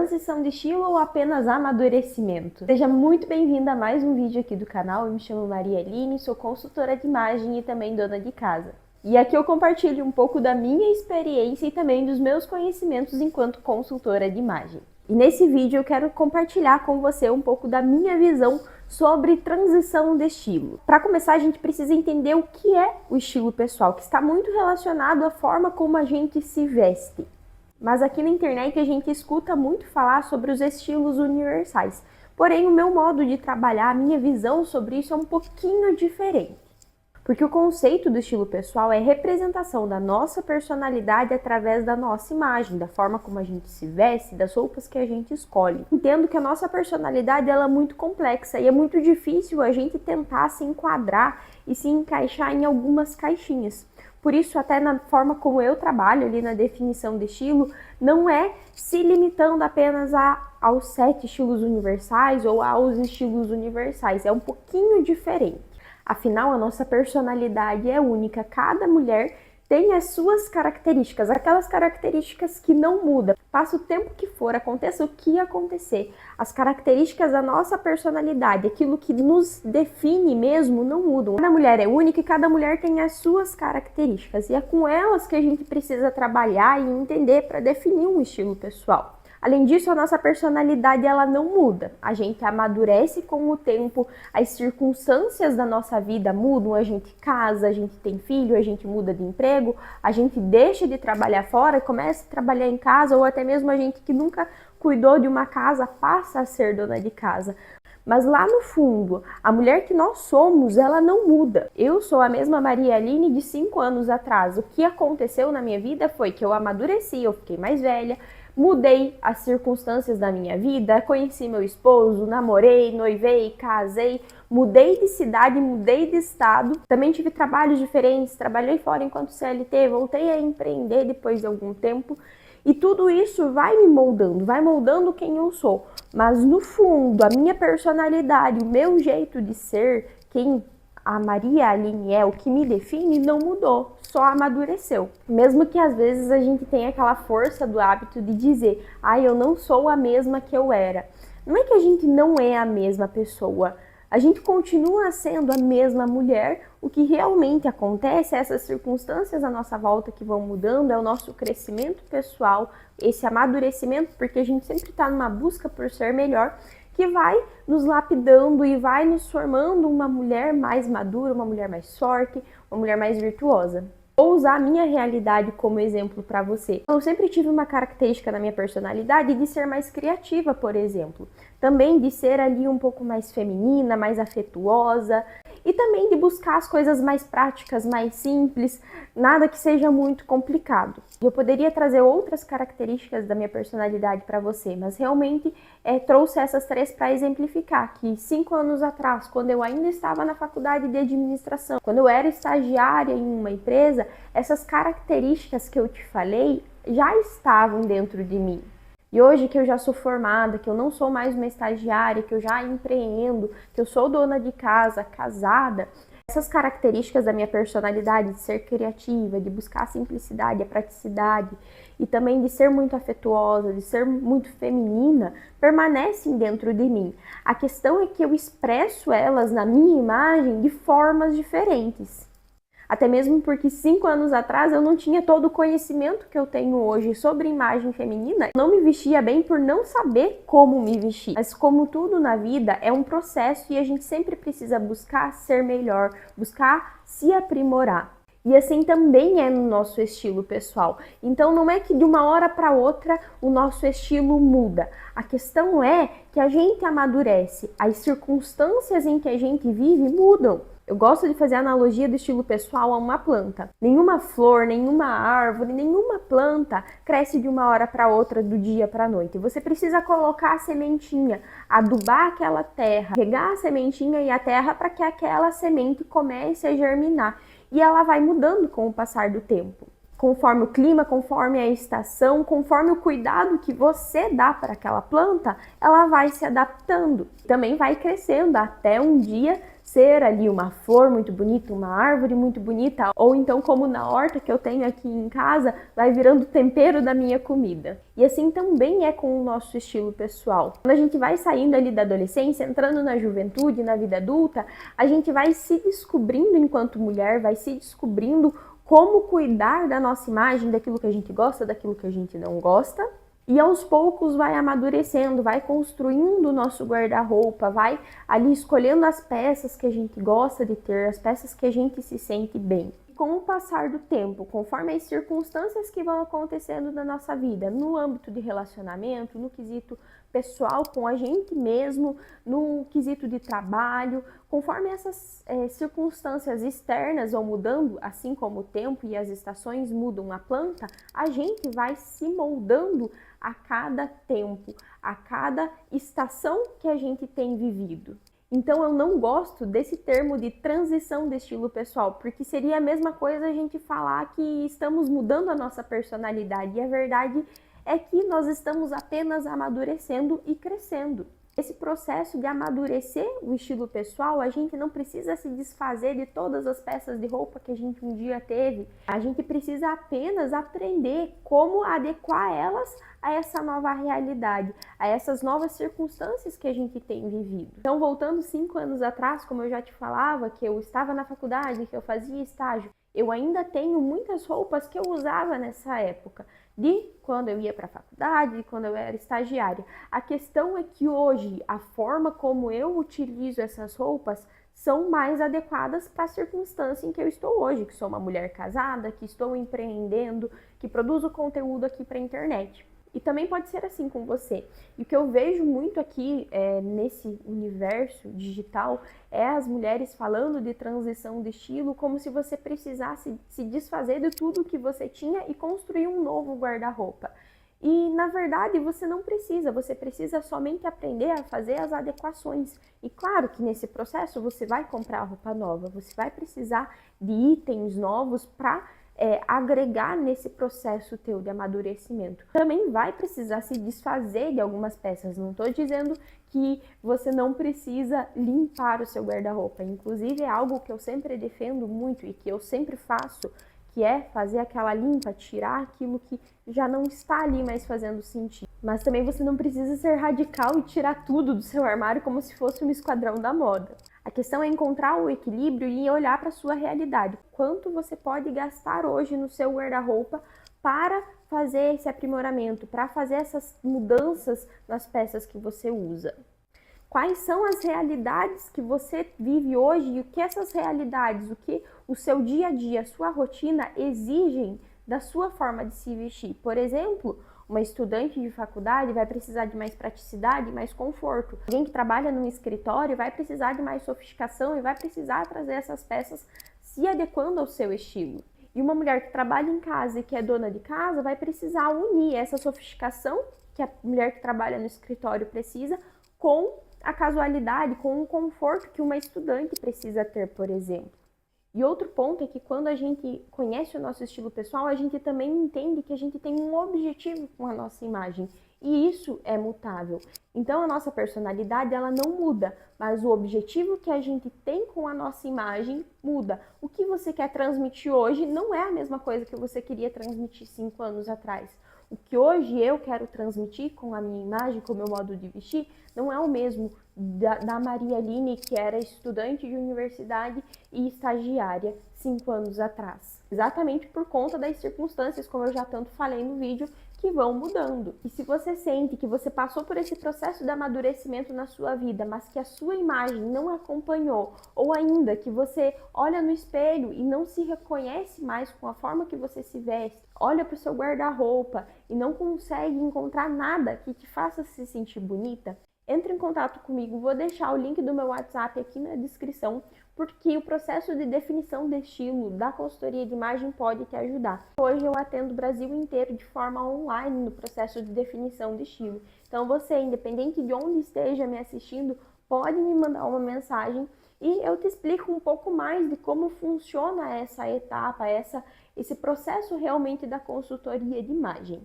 transição de estilo ou apenas amadurecimento? Seja muito bem-vinda a mais um vídeo aqui do canal. Eu me chamo Maria Aline, sou consultora de imagem e também dona de casa. E aqui eu compartilho um pouco da minha experiência e também dos meus conhecimentos enquanto consultora de imagem. E nesse vídeo eu quero compartilhar com você um pouco da minha visão sobre transição de estilo. Para começar, a gente precisa entender o que é o estilo pessoal, que está muito relacionado à forma como a gente se veste. Mas aqui na internet a gente escuta muito falar sobre os estilos universais. Porém, o meu modo de trabalhar, a minha visão sobre isso é um pouquinho diferente. Porque o conceito do estilo pessoal é representação da nossa personalidade através da nossa imagem, da forma como a gente se veste, das roupas que a gente escolhe. Entendo que a nossa personalidade ela é muito complexa e é muito difícil a gente tentar se enquadrar e se encaixar em algumas caixinhas. Por isso, até na forma como eu trabalho ali na definição de estilo, não é se limitando apenas aos 7 estilos universais ou aos estilos universais, é um pouquinho diferente. Afinal, a nossa personalidade é única, cada mulher tem as suas características, aquelas características que não mudam. Passa o tempo que for, aconteça o que acontecer. As características da nossa personalidade, aquilo que nos define mesmo, não mudam. Cada mulher é única e cada mulher tem as suas características. E é com elas que a gente precisa trabalhar e entender para definir um estilo pessoal. Além disso, a nossa personalidade ela não muda. A gente amadurece com o tempo, as circunstâncias da nossa vida mudam, a gente casa, a gente tem filho, a gente muda de emprego, a gente deixa de trabalhar fora, começa a trabalhar em casa, ou até mesmo a gente que nunca cuidou de uma casa passa a ser dona de casa. Mas lá no fundo, a mulher que nós somos, ela não muda. Eu sou a mesma Maria Aline de 5 anos atrás. O que aconteceu na minha vida foi que eu amadureci, eu fiquei mais velha, mudei as circunstâncias da minha vida, conheci meu esposo, namorei, noivei, casei, mudei de cidade, mudei de estado. Também tive trabalhos diferentes, trabalhei fora enquanto CLT, voltei a empreender depois de algum tempo. E tudo isso vai me moldando, vai moldando quem eu sou. Mas no fundo, a minha personalidade, o meu jeito de ser, quem a Maria Aline é, o que me define, não mudou, só amadureceu. Mesmo que às vezes a gente tenha aquela força do hábito de dizer, eu não sou a mesma que eu era. Não é que a gente não é a mesma pessoa, a gente continua sendo a mesma mulher, o que realmente acontece é essas circunstâncias à nossa volta que vão mudando, é o nosso crescimento pessoal, esse amadurecimento, porque a gente sempre está numa busca por ser melhor, que vai nos lapidando e vai nos formando uma mulher mais madura, uma mulher mais forte, uma mulher mais virtuosa. Vou usar a minha realidade como exemplo para você. Eu sempre tive uma característica na minha personalidade de ser mais criativa, por exemplo. Também de ser ali um pouco mais feminina, mais afetuosa. E também de buscar as coisas mais práticas, mais simples, nada que seja muito complicado. Eu poderia trazer outras características da minha personalidade para você, mas realmente trouxe essas 3 para exemplificar que 5 anos atrás, quando eu ainda estava na faculdade de administração, quando eu era estagiária em uma empresa, essas características que eu te falei já estavam dentro de mim. E hoje que eu já sou formada, que eu não sou mais uma estagiária, que eu já empreendo, que eu sou dona de casa, casada, essas características da minha personalidade de ser criativa, de buscar a simplicidade, a praticidade e também de ser muito afetuosa, de ser muito feminina, permanecem dentro de mim. A questão é que eu expresso elas na minha imagem de formas diferentes. Até mesmo porque 5 anos atrás eu não tinha todo o conhecimento que eu tenho hoje sobre imagem feminina. Eu não me vestia bem por não saber como me vestir. Mas como tudo na vida é um processo e a gente sempre precisa buscar ser melhor, buscar se aprimorar. E assim também é no nosso estilo pessoal. Então não é que de uma hora para outra o nosso estilo muda. A questão é que a gente amadurece. As circunstâncias em que a gente vive mudam. Eu gosto de fazer a analogia do estilo pessoal a uma planta. Nenhuma flor, nenhuma árvore, nenhuma planta cresce de uma hora para outra, do dia para a noite. Você precisa colocar a sementinha, adubar aquela terra, regar a sementinha e a terra para que aquela semente comece a germinar. E ela vai mudando com o passar do tempo. Conforme o clima, conforme a estação, conforme o cuidado que você dá para aquela planta, ela vai se adaptando. Também vai crescendo até um dia ser ali uma flor muito bonita, uma árvore muito bonita, ou então como na horta que eu tenho aqui em casa, vai virando tempero da minha comida. E assim também é com o nosso estilo pessoal. Quando a gente vai saindo ali da adolescência, entrando na juventude, na vida adulta, a gente vai se descobrindo enquanto mulher, vai se descobrindo como cuidar da nossa imagem, daquilo que a gente gosta, daquilo que a gente não gosta. E aos poucos vai amadurecendo, vai construindo o nosso guarda-roupa, vai ali escolhendo as peças que a gente gosta de ter, as peças que a gente se sente bem. Com o passar do tempo, conforme as circunstâncias que vão acontecendo na nossa vida, no âmbito de relacionamento, no quesito pessoal com a gente mesmo, no quesito de trabalho, conforme essas circunstâncias externas vão mudando, assim como o tempo e as estações mudam a planta, a gente vai se moldando a cada tempo, a cada estação que a gente tem vivido. Então eu não gosto desse termo de transição de estilo pessoal, porque seria a mesma coisa a gente falar que estamos mudando a nossa personalidade, e a verdade é que nós estamos apenas amadurecendo e crescendo. Esse processo de amadurecer o estilo pessoal, a gente não precisa se desfazer de todas as peças de roupa que a gente um dia teve. A gente precisa apenas aprender como adequar elas a essa nova realidade, a essas novas circunstâncias que a gente tem vivido. Então, voltando 5 anos atrás, como eu já te falava, que eu estava na faculdade, que eu fazia estágio, eu ainda tenho muitas roupas que eu usava nessa época, de quando eu ia para a faculdade, de quando eu era estagiária. A questão é que hoje a forma como eu utilizo essas roupas são mais adequadas para a circunstância em que eu estou hoje, que sou uma mulher casada, que estou empreendendo, que produzo conteúdo aqui para a internet. E também pode ser assim com você. E o que eu vejo muito aqui nesse universo digital é as mulheres falando de transição de estilo como se você precisasse se desfazer de tudo que você tinha e construir um novo guarda-roupa. E na verdade você não precisa, você precisa somente aprender a fazer as adequações. E claro que nesse processo você vai comprar roupa nova, você vai precisar de itens novos para agregar nesse processo teu de amadurecimento. Também vai precisar se desfazer de algumas peças. Não estou dizendo que você não precisa limpar o seu guarda-roupa. Inclusive é algo que eu sempre defendo muito e que eu sempre faço, que é fazer aquela limpa, tirar aquilo que já não está ali mais fazendo sentido. Mas também você não precisa ser radical e tirar tudo do seu armário como se fosse um esquadrão da moda. A questão é encontrar o equilíbrio e olhar para a sua realidade. Quanto você pode gastar hoje no seu guarda-roupa para fazer esse aprimoramento, para fazer essas mudanças nas peças que você usa. Quais são as realidades que você vive hoje e o que essas realidades, o que o seu dia a dia, a sua rotina exigem da sua forma de se vestir. Por exemplo, uma estudante de faculdade vai precisar de mais praticidade, mais conforto. Alguém que trabalha num escritório vai precisar de mais sofisticação e vai precisar trazer essas peças se adequando ao seu estilo. E uma mulher que trabalha em casa e que é dona de casa vai precisar unir essa sofisticação que a mulher que trabalha no escritório precisa com a casualidade, com o conforto que uma estudante precisa ter, por exemplo. E outro ponto é que quando a gente conhece o nosso estilo pessoal, a gente também entende que a gente tem um objetivo com a nossa imagem. E isso é mutável. Então a nossa personalidade ela não muda, mas o objetivo que a gente tem com a nossa imagem muda. O que você quer transmitir hoje não é a mesma coisa que você queria transmitir 5 anos atrás. O que hoje eu quero transmitir com a minha imagem, com o meu modo de vestir, não é o mesmo da Maria Aline, que era estudante de universidade e estagiária 5 anos atrás. Exatamente por conta das circunstâncias, como eu já tanto falei no vídeo, que vão mudando. E se você sente que você passou por esse processo de amadurecimento na sua vida, mas que a sua imagem não acompanhou, ou ainda que você olha no espelho e não se reconhece mais com a forma que você se veste, olha para o seu guarda-roupa e não consegue encontrar nada que te faça se sentir bonita, entre em contato comigo, vou deixar o link do meu WhatsApp aqui na descrição, porque o processo de definição de estilo da consultoria de imagem pode te ajudar. Hoje eu atendo o Brasil inteiro de forma online no processo de definição de estilo. Então você, independente de onde esteja me assistindo, pode me mandar uma mensagem e eu te explico um pouco mais de como funciona essa etapa, esse processo realmente da consultoria de imagem.